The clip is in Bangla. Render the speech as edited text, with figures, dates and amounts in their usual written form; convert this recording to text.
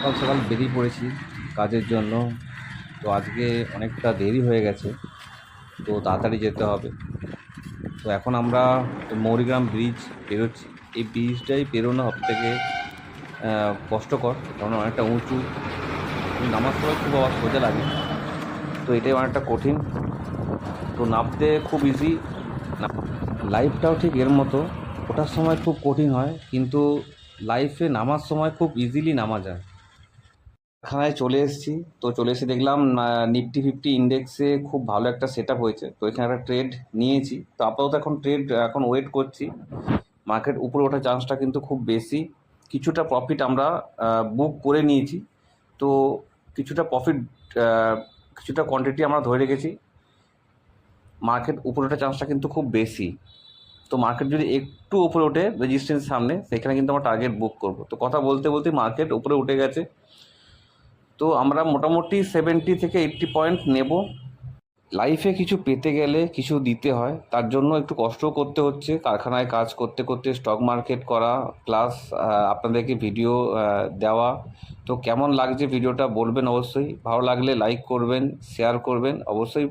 সকাল সকাল বেরিয়ে পড়েছি কাজের জন্য। তো আজকে অনেকটা দেরি হয়ে গেছে, তো তাড়াতাড়ি যেতে হবে। তো এখন আমরা মৌরিগ্রাম ব্রিজ পেরোচ্ছি। এই ব্রিজটাই পেরোনো সবথেকে কষ্টকর, কারণ অনেকটা উঁচু। নামার সময় খুব আবার সোজা লাগে, তো এটাই অনেকটা কঠিন। তো নামতে খুব ইজি, লাইফটাও ঠিক এর মতো। ওঠার সময় খুব কঠিন হয়, কিন্তু লাইফে নামার সময় খুব ইজিলি নামা যায়। কারখানায় চলে এসেছি। তো চলে এসে দেখলাম নিফটি ফিফটি ইন্ডেক্সে খুব ভালো একটা সেট আপ হয়েছে, তো এখানে একটা ট্রেড নিয়েছি। তো আপাতত এখন এখন ওয়েট করছি। মার্কেট উপরে ওঠার চান্সটা কিন্তু খুব বেশি। কিছুটা প্রফিট আমরা বুক করে নিয়েছি। তো কিছুটা প্রফিট, কিছুটা কোয়ান্টিটি আমরা ধরে রেখেছি। মার্কেট উপরে ওঠার চান্সটা কিন্তু খুব বেশি। তো মার্কেট যদি একটু উপরে ওঠে রেজিস্ট্যান্স সামনে, সেখানে কিন্তু আমরা টার্গেট বুক করব। তো কথা বলতে বলতে মার্কেট উপরে উঠে গেছে। তো আমরা মোটামুটি 70 থেকে 80 পয়েন্ট নেব। লাইফে কিছু পেতে গেলে কিছু দিতে হয়, তার জন্য একটু কষ্টও করতে হচ্ছে। কারখানায় কাজ করতে করতে স্টক মার্কেট করা, প্লাস আপনাদেরকে ভিডিও দেওয়া। তো কেমন লাগছে ভিডিওটা বলবেন অবশ্যই। ভালো লাগলে লাইক করবেন, শেয়ার করবেন অবশ্যই।